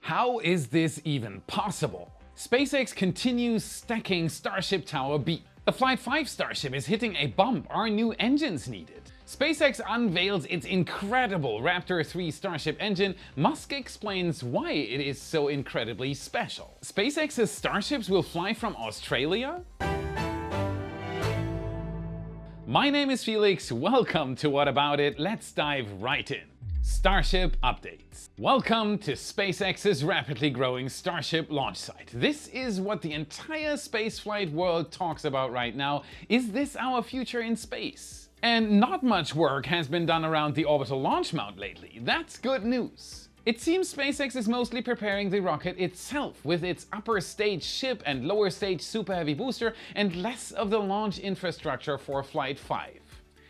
How is this even possible? SpaceX continues stacking Starship Tower B. The Flight 5 Starship is hitting a bump, are new engines needed? SpaceX unveils its incredible Raptor 3 Starship engine. Musk explains why it is so incredibly special. SpaceX's Starships will fly from Australia? My name is Felix, welcome to What About It, let's dive right in. Starship updates. Welcome to SpaceX's rapidly growing Starship launch site. This is what the entire spaceflight world talks about right now. Is this our future in space? And not much work has been done around the orbital launch mount lately. That's good news. It seems SpaceX is mostly preparing the rocket itself, with its upper stage ship and lower stage Super Heavy booster, and less of the launch infrastructure for Flight 5.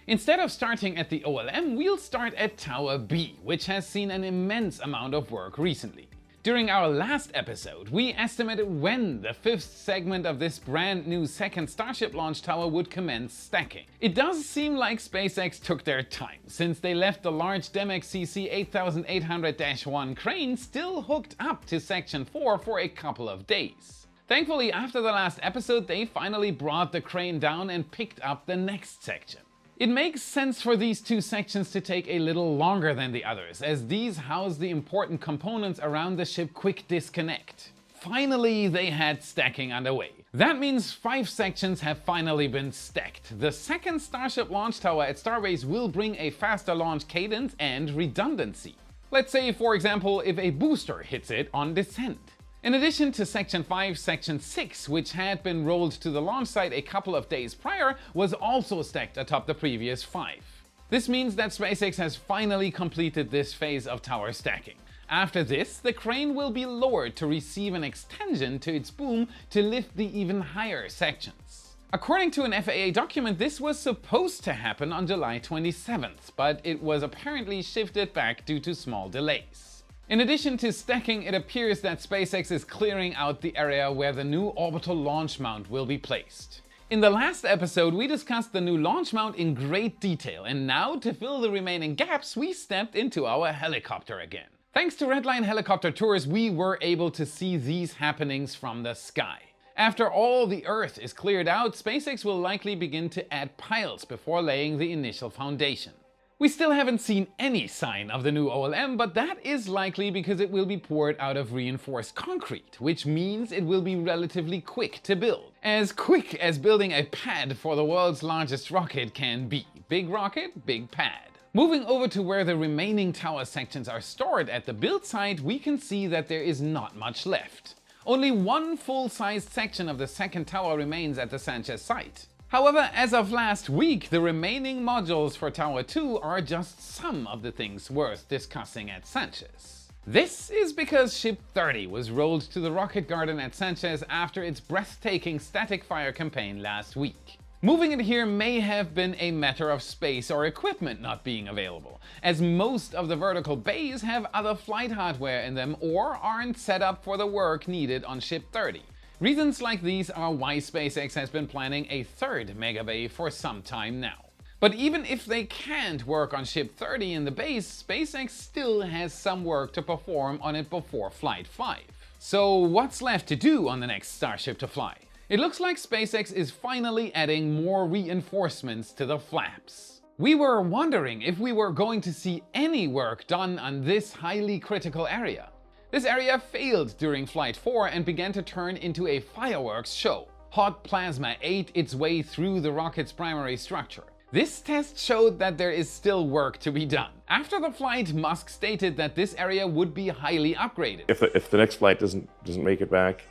Instead of starting at the OLM, we'll start at Tower B, which has seen an immense amount of work recently. During our last episode, we estimated when the fifth segment of this brand new second Starship launch tower would commence stacking. It does seem like SpaceX took their time, since they left the large Demex CC 8800-1 crane still hooked up to Section 4 for a couple of days. Thankfully, after the last episode, they finally brought the crane down and picked up the next section. It makes sense for these two sections to take a little longer than the others, as these house the important components around the ship quick disconnect. Finally, they had stacking underway. That means 5 sections have finally been stacked. The second Starship launch tower at Starbase will bring a faster launch cadence and redundancy. Let's say, for example, if a booster hits it on descent. In addition to Section 5, Section 6, which had been rolled to the launch site a couple of days prior, was also stacked atop the previous 5. This means that SpaceX has finally completed this phase of tower stacking. After this, the crane will be lowered to receive an extension to its boom to lift the even higher sections. According to an FAA document, this was supposed to happen on July 27th, but it was apparently shifted back due to small delays. In addition to stacking, it appears that SpaceX is clearing out the area where the new orbital launch mount will be placed. In the last episode, we discussed the new launch mount in great detail, and now, to fill the remaining gaps, we stepped into our helicopter again. Thanks to Redline Helicopter Tours, we were able to see these happenings from the sky. After all the Earth is cleared out, SpaceX will likely begin to add piles before laying the initial foundation. We still haven't seen any sign of the new OLM, but that is likely because it will be poured out of reinforced concrete, which means it will be relatively quick to build. As quick as building a pad for the world's largest rocket can be. Big rocket, big pad. Moving over to where the remaining tower sections are stored at the build site, we can see that there is not much left. Only one full-sized section of the second tower remains at the Sanchez site. However, as of last week, the remaining modules for Tower 2 are just some of the things worth discussing at Sanchez. This is because Ship 30 was rolled to the rocket garden at Sanchez after its breathtaking static fire campaign last week. Moving it here may have been a matter of space or equipment not being available, as most of the vertical bays have other flight hardware in them or aren't set up for the work needed on Ship 30. Reasons like these are why SpaceX has been planning a third megabay for some time now. But even if they can't work on Ship 30 in the base, SpaceX still has some work to perform on it before Flight 5. So what's left to do on the next Starship to fly? It looks like SpaceX is finally adding more reinforcements to the flaps. We were wondering if we were going to see any work done on this highly critical area. This area failed during Flight 4 and began to turn into a fireworks show. Hot plasma ate its way through the rocket's primary structure. This test showed that there is still work to be done. After the flight, Musk stated that this area would be highly upgraded. If the next flight doesn't make it back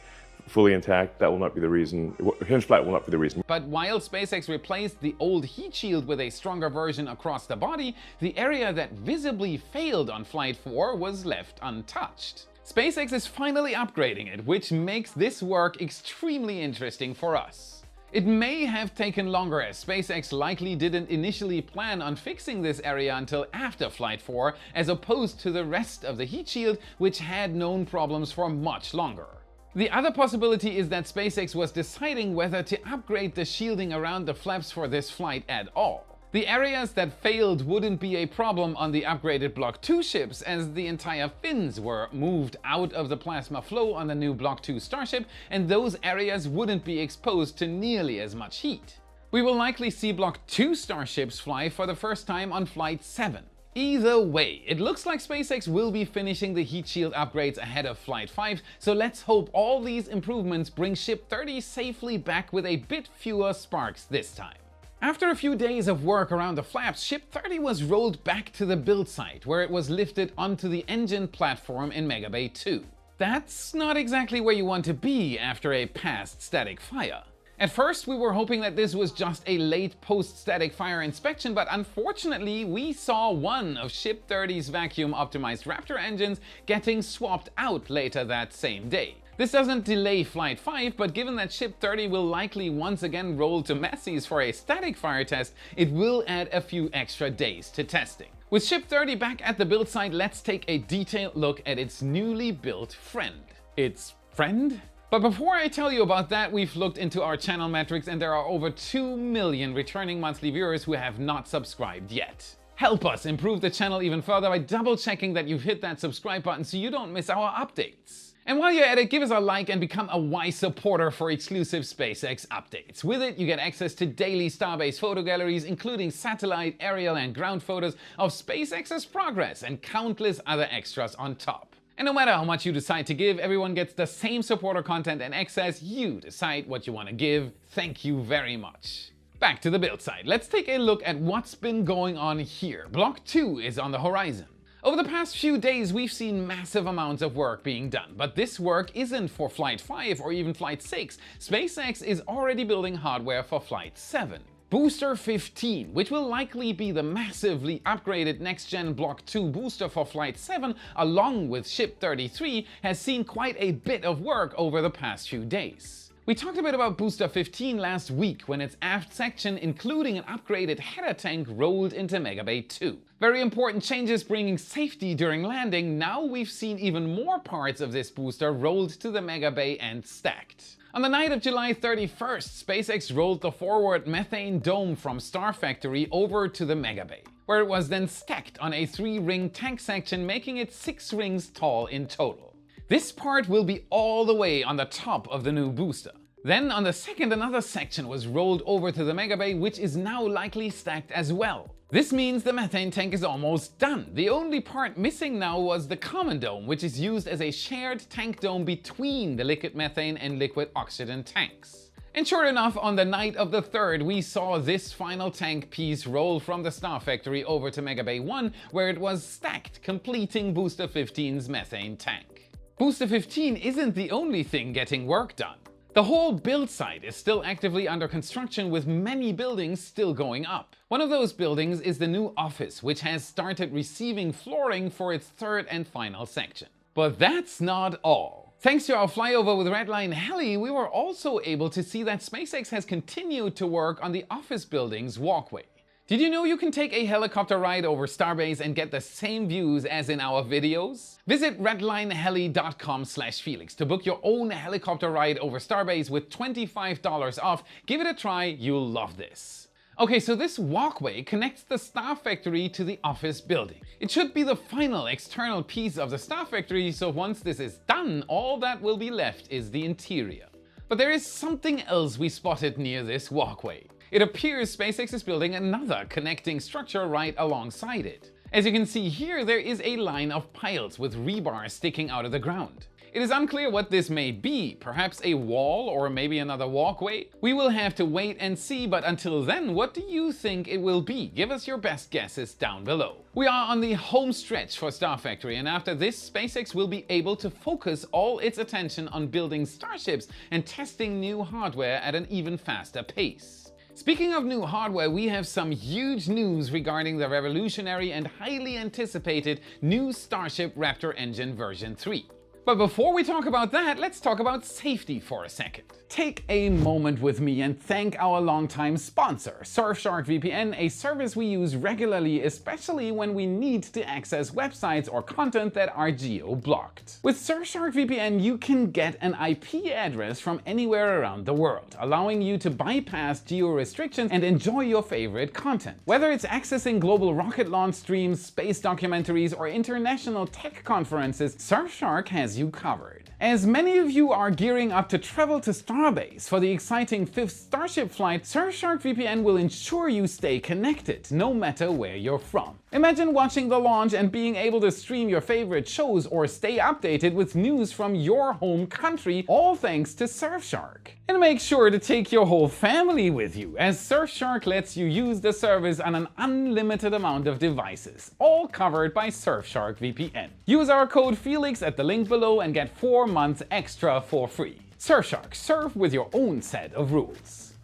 fully intact, that will not be the reason. Hinge flight will not be the reason. But while SpaceX replaced the old heat shield with a stronger version across the body, the area that visibly failed on Flight 4 was left untouched. SpaceX is finally upgrading it, which makes this work extremely interesting for us. It may have taken longer, as SpaceX likely didn't initially plan on fixing this area until after Flight 4, as opposed to the rest of the heat shield, which had known problems for much longer. The other possibility is that SpaceX was deciding whether to upgrade the shielding around the flaps for this flight at all. The areas that failed wouldn't be a problem on the upgraded Block 2 ships, as the entire fins were moved out of the plasma flow on the new Block 2 Starship, and those areas wouldn't be exposed to nearly as much heat. We will likely see Block 2 Starships fly for the first time on Flight 7. Either way, it looks like SpaceX will be finishing the heat shield upgrades ahead of Flight 5, so let's hope all these improvements bring Ship 30 safely back with a bit fewer sparks this time. After a few days of work around the flaps, Ship 30 was rolled back to the build site, where it was lifted onto the engine platform in Mega Bay 2. That's not exactly where you want to be after a past static fire. At first, we were hoping that this was just a late post-static fire inspection, but unfortunately, we saw one of Ship 30's vacuum-optimized Raptor engines getting swapped out later that same day. This doesn't delay Flight 5, but given that Ship 30 will likely once again roll to Massey's for a static fire test, it will add a few extra days to testing. With Ship 30 back at the build site, let's take a detailed look at its newly built friend. Its friend? But before I tell you about that, we've looked into our channel metrics and there are over 2 million returning monthly viewers who have not subscribed yet. Help us improve the channel even further by double checking that you've hit that subscribe button so you don't miss our updates. And while you're at it, give us a like and become a wise supporter for exclusive SpaceX updates. With it, you get access to daily Starbase photo galleries, including satellite, aerial and ground photos of SpaceX's progress and countless other extras on top. And no matter how much you decide to give, everyone gets the same supporter content and access. You decide what you want to give. Thank you very much. Back to the build site. Let's take a look at what's been going on here. Block 2 is on the horizon. Over the past few days, we've seen massive amounts of work being done, but this work isn't for Flight 5 or even Flight 6. SpaceX is already building hardware for Flight 7. Booster 15, which will likely be the massively upgraded next-gen Block 2 booster for Flight 7, along with Ship 33, has seen quite a bit of work over the past few days. We talked a bit about Booster 15 last week when its aft section, including an upgraded header tank, rolled into Mega Bay 2. Very important changes bringing safety during landing. Now we've seen even more parts of this booster rolled to the Mega Bay and stacked. On the night of July 31st, SpaceX rolled the forward methane dome from Starfactory over to the Mega Bay, where it was then stacked on a 3-ring tank section, making it 6 rings tall in total. This part will be all the way on the top of the new booster. Then on the second, another section was rolled over to the Mega Bay, which is now likely stacked as well. This means the methane tank is almost done. The only part missing now was the common dome, which is used as a shared tank dome between the liquid methane and liquid oxygen tanks. And sure enough, on the night of the 3rd, we saw this final tank piece roll from the Starfactory over to Mega Bay 1, where it was stacked, completing Booster 15's methane tank. Booster 15 isn't the only thing getting work done. The whole build site is still actively under construction, with many buildings still going up. One of those buildings is the new office, which has started receiving flooring for its 3rd and final section. But that's not all. Thanks to our flyover with Redline Heli, we were also able to see that SpaceX has continued to work on the office building's walkway. Did you know you can take a helicopter ride over Starbase and get the same views as in our videos? Visit redlineheli.com/Felix to book your own helicopter ride over Starbase with $25 off. Give it a try, you'll love this. Okay, so this walkway connects the Starfactory to the office building. It should be the final external piece of the Starfactory, so once this is done, all that will be left is the interior. But there is something else we spotted near this walkway. It appears SpaceX is building another connecting structure right alongside it. As you can see here, there is a line of piles with rebar sticking out of the ground. It is unclear what this may be, perhaps a wall or maybe another walkway. We will have to wait and see, but until then, what do you think it will be? Give us your best guesses down below. We are on the home stretch for Starfactory, and after this, SpaceX will be able to focus all its attention on building Starships and testing new hardware at an even faster pace. Speaking of new hardware, we have some huge news regarding the revolutionary and highly anticipated new Starship Raptor engine version 3. But before we talk about that, let's talk about safety for a second. Take a moment with me and thank our longtime sponsor, Surfshark VPN, a service we use regularly, especially when we need to access websites or content that are geo-blocked. With Surfshark VPN, you can get an IP address from anywhere around the world, allowing you to bypass geo-restrictions and enjoy your favorite content. Whether it's accessing global rocket launch streams, space documentaries, or international tech conferences, Surfshark has you covered. As many of you are gearing up to travel to Starbase for the exciting 5th Starship flight, Surfshark VPN will ensure you stay connected, no matter where you're from. Imagine watching the launch and being able to stream your favorite shows or stay updated with news from your home country, all thanks to Surfshark. And make sure to take your whole family with you, as Surfshark lets you use the service on an unlimited amount of devices, all covered by Surfshark VPN. Use our code Felix at the link below and get 4 months extra for free. Surfshark, surf with your own set of rules.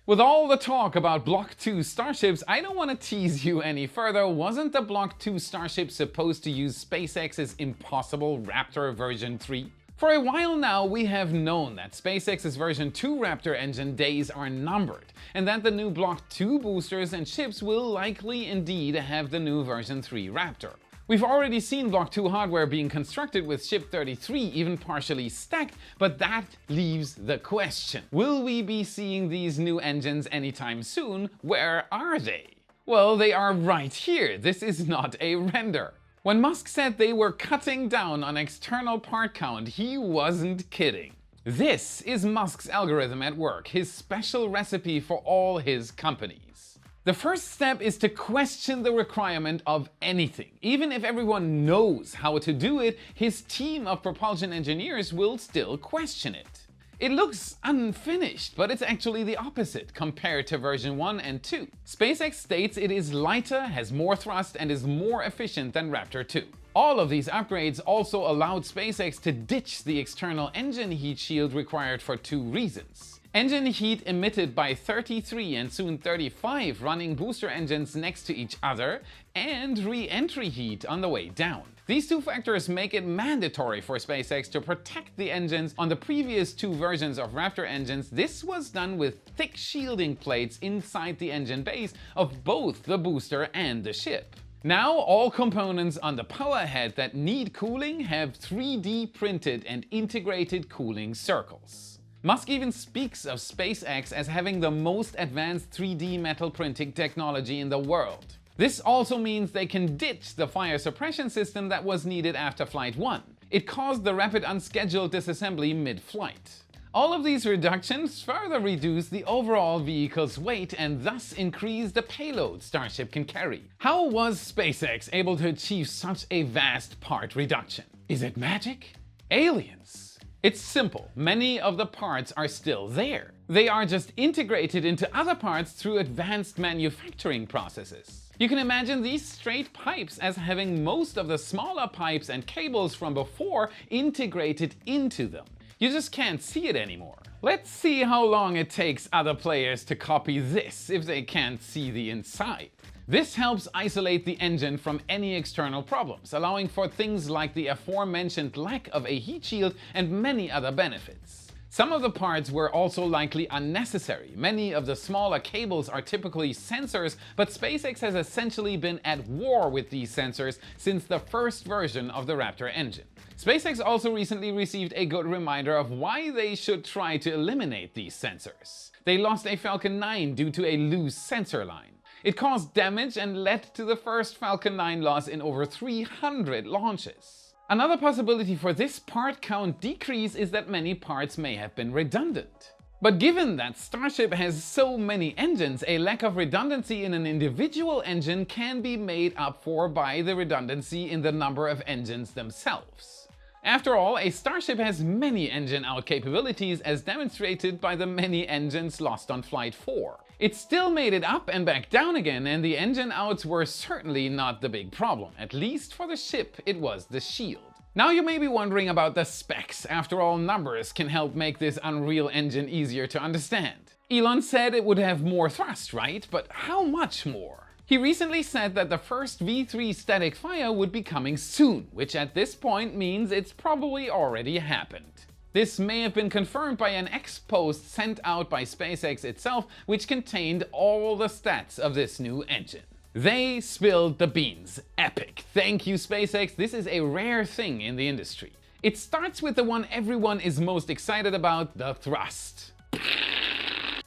With all the talk about Block 2 starships, I don't want to tease you any further. Wasn't the Block 2 starship supposed to use SpaceX's impossible Raptor version 3? For a while now, we have known that SpaceX's version 2 Raptor engine days are numbered, and that the new Block 2 boosters and ships will likely indeed have the new version 3 Raptor. We've already seen Block 2 hardware being constructed with Ship 33 even partially stacked, but that leaves the question. Will we be seeing these new engines anytime soon? Where are they? Well, they are right here. This is not a render. When Musk said they were cutting down on external part count, he wasn't kidding. This is Musk's algorithm at work, his special recipe for all his companies. The first step is to question the requirement of anything. Even if everyone knows how to do it, his team of propulsion engineers will still question it. It looks unfinished, but it's actually the opposite compared to version 1 and 2. SpaceX states it is lighter, has more thrust, and is more efficient than Raptor 2. All of these upgrades also allowed SpaceX to ditch the external engine heat shield required for 2 reasons. Engine heat emitted by 33 and soon 35 running booster engines next to each other, and re-entry heat on the way down. These 2 factors make it mandatory for SpaceX to protect the engines on the previous 2 versions of Raptor engines. This was done with thick shielding plates inside the engine base of both the booster and the ship. Now all components on the powerhead that need cooling have 3D printed and integrated cooling circles. Musk even speaks of SpaceX as having the most advanced 3D metal printing technology in the world. This also means they can ditch the fire suppression system that was needed after Flight 1. It caused the rapid unscheduled disassembly mid-flight. All of these reductions further reduce the overall vehicle's weight and thus increase the payload Starship can carry. How was SpaceX able to achieve such a vast part reduction? Is it magic? Aliens? It's simple. Many of the parts are still there. They are just integrated into other parts through advanced manufacturing processes. You can imagine these straight pipes as having most of the smaller pipes and cables from before integrated into them. You just can't see it anymore. Let's see how long it takes other players to copy this if they can't see the inside. This helps isolate the engine from any external problems, allowing for things like the aforementioned lack of a heat shield and many other benefits. Some of the parts were also likely unnecessary. Many of the smaller cables are typically sensors, but SpaceX has essentially been at war with these sensors since the first version of the Raptor engine. SpaceX also recently received a good reminder of why they should try to eliminate these sensors. They lost a Falcon 9 due to a loose sensor line. It caused damage and led to the first Falcon 9 loss in over 300 launches. Another possibility for this part count decrease is that many parts may have been redundant. But given that Starship has so many engines, a lack of redundancy in an individual engine can be made up for by the redundancy in the number of engines themselves. After all, a Starship has many engine out capabilities as demonstrated by the many engines lost on Flight 4. It still made it up and back down again, and the engine outs were certainly not the big problem. At least for the ship, it was the shield. Now you may be wondering about the specs. After all, numbers can help make this Unreal Engine easier to understand. Elon said it would have more thrust, right? But how much more? He recently said that the first V3 static fire would be coming soon, which at this point means it's probably already happened. This may have been confirmed by an X-post sent out by SpaceX itself, which contained all the stats of this new engine. They spilled the beans. Epic. Thank you, SpaceX. This is a rare thing in the industry. It starts with the one everyone is most excited about, the thrust.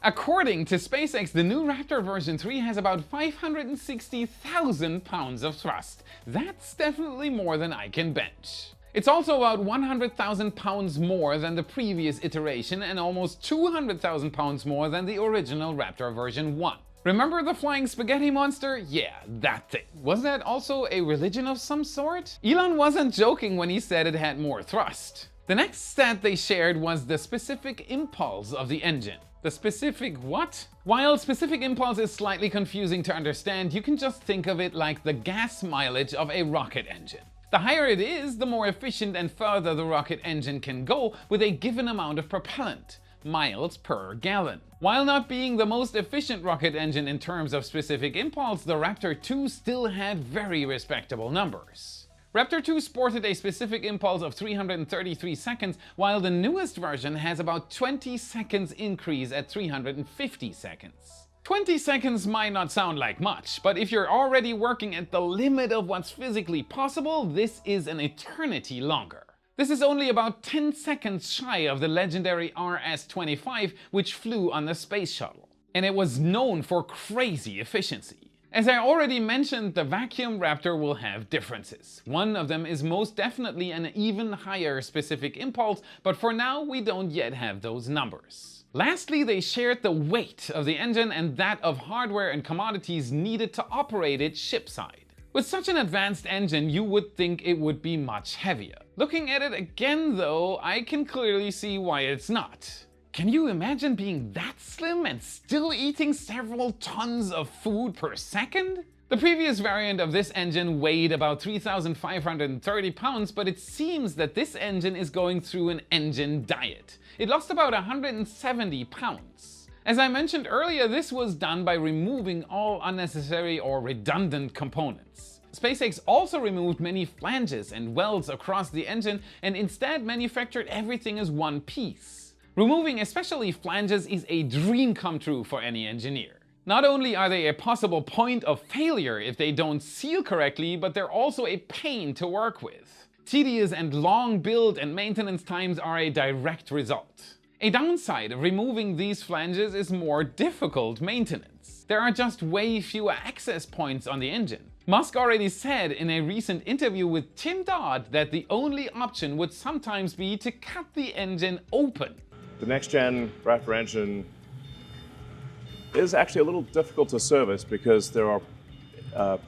According to SpaceX, the new Raptor version 3 has about 560,000 pounds of thrust. That's definitely more than I can bench. It's also about 100,000 pounds more than the previous iteration and almost 200,000 pounds more than the original Raptor version 1. Remember the flying spaghetti monster? Yeah, that thing. Was that also a religion of some sort? Elon wasn't joking when he said it had more thrust. The next stat they shared was the specific impulse of the engine. The specific what? While specific impulse is slightly confusing to understand, you can just think of it like the gas mileage of a rocket engine. The higher it is, the more efficient and further the rocket engine can go with a given amount of propellant, miles per gallon. While not being the most efficient rocket engine in terms of specific impulse, the Raptor 2 still had very respectable numbers. Raptor 2 sported a specific impulse of 333 seconds, while the newest version has about 20 seconds increase at 350 seconds. 20 seconds might not sound like much, but if you're already working at the limit of what's physically possible, this is an eternity longer. This is only about 10 seconds shy of the legendary RS-25, which flew on the space shuttle. And it was known for crazy efficiency. As I already mentioned, the vacuum Raptor will have differences. One of them is most definitely an even higher specific impulse, but for now we don't yet have those numbers. Lastly, they shared the weight of the engine and that of hardware and commodities needed to operate it shipside. With such an advanced engine, you would think it would be much heavier. Looking at it again though, I can clearly see why it's not. Can you imagine being that slim and still eating several tons of food per second? The previous variant of this engine weighed about 3,530 pounds, but it seems that this engine is going through an engine diet. It lost about 170 pounds. As I mentioned earlier, this was done by removing all unnecessary or redundant components. SpaceX also removed many flanges and welds across the engine and instead manufactured everything as one piece. Removing especially flanges is a dream come true for any engineer. Not only are they a possible point of failure if they don't seal correctly, but they're also a pain to work with. Tedious and long build and maintenance times are a direct result. A downside of removing these flanges is more difficult maintenance. There are just way fewer access points on the engine. Musk already said in a recent interview with Tim Dodd that the only option would sometimes be to cut the engine open. The next-gen Raptor engine is actually a little difficult to service because there are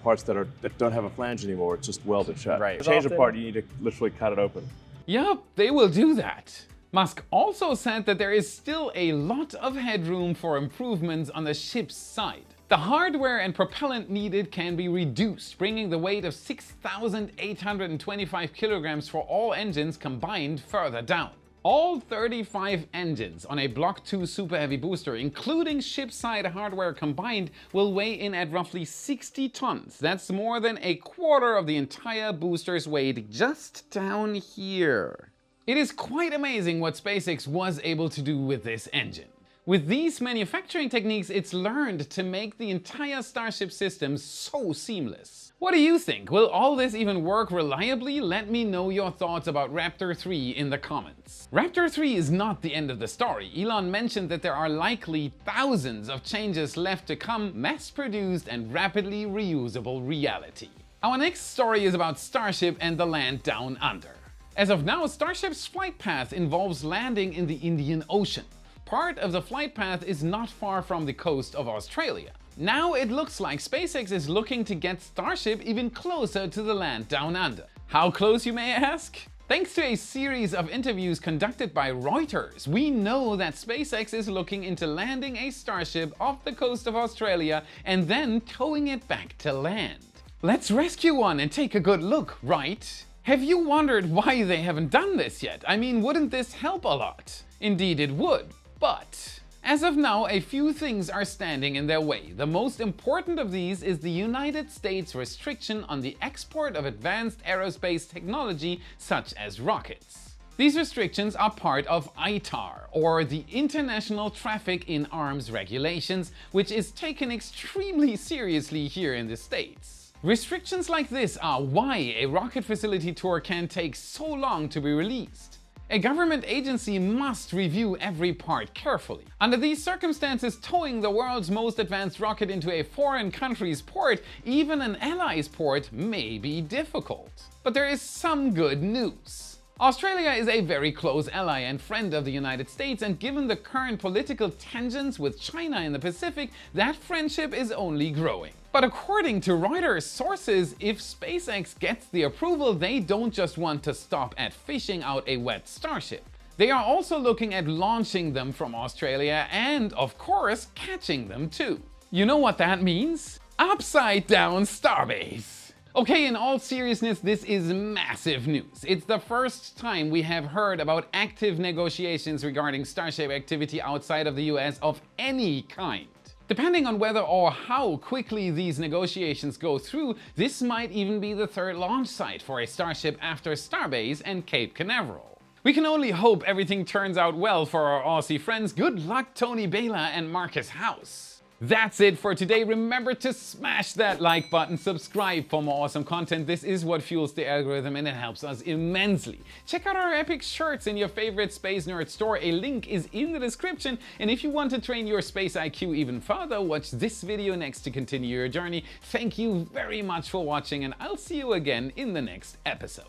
parts that don't have a flange anymore. It's just welded shut. Right. To change a part, you need to literally cut it open. Yup, they will do that. Musk also said that there is still a lot of headroom for improvements on the ship's side. The hardware and propellant needed can be reduced, bringing the weight of 6,825 kilograms for all engines combined further down. All 35 engines on a Block 2 Super Heavy booster, including ship-side hardware combined, will weigh in at roughly 60 tons. That's more than a quarter of the entire booster's weight just down here. It is quite amazing what SpaceX was able to do with this engine. With these manufacturing techniques, it's learned to make the entire Starship system so seamless. What do you think? Will all this even work reliably? Let me know your thoughts about Raptor 3 in the comments. Raptor 3 is not the end of the story. Elon mentioned that there are likely thousands of changes left to come, mass-produced and rapidly reusable reality. Our next story is about Starship and the land down under. As of now, Starship's flight path involves landing in the Indian Ocean. Part of the flight path is not far from the coast of Australia. Now it looks like SpaceX is looking to get Starship even closer to the land down under. How close, you may ask? Thanks to a series of interviews conducted by Reuters, we know that SpaceX is looking into landing a Starship off the coast of Australia and then towing it back to land. Let's rescue one and take a good look, right? Have you wondered why they haven't done this yet? I mean, wouldn't this help a lot? Indeed it would, but As of now, a few things are standing in their way. The most important of these is the United States restriction on the export of advanced aerospace technology such as rockets. These restrictions are part of ITAR, or the International Traffic in Arms Regulations, which is taken extremely seriously here in the States. Restrictions like this are why a rocket facility tour can take so long to be released. A government agency must review every part carefully. Under these circumstances, towing the world's most advanced rocket into a foreign country's port, even an ally's port, may be difficult. But there is some good news. Australia is a very close ally and friend of the United States, and given the current political tensions with China in the Pacific, that friendship is only growing. But according to Reuters sources, if SpaceX gets the approval, they don't just want to stop at fishing out a wet Starship. They are also looking at launching them from Australia and, of course, catching them too. You know what that means? Upside down Starbase! Okay, in all seriousness, this is massive news. It's the first time we have heard about active negotiations regarding Starship activity outside of the US of any kind. Depending on whether or how quickly these negotiations go through, this might even be the third launch site for a Starship after Starbase and Cape Canaveral. We can only hope everything turns out well for our Aussie friends. Good luck, Tony Bela and Marcus House. That's it for today. Remember to smash that like button, subscribe for more awesome content. This is what fuels the algorithm and it helps us immensely. Check out our epic shirts in your favorite Space Nerd store. A link is in the description. And if you want to train your space IQ even further, watch this video next to continue your journey. Thank you very much for watching, and I'll see you again in the next episode.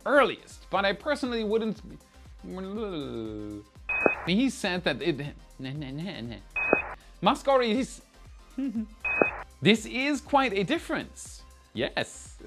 Earliest, but I personally wouldn't... He said that it... Musk already is... This is quite a difference. Yes.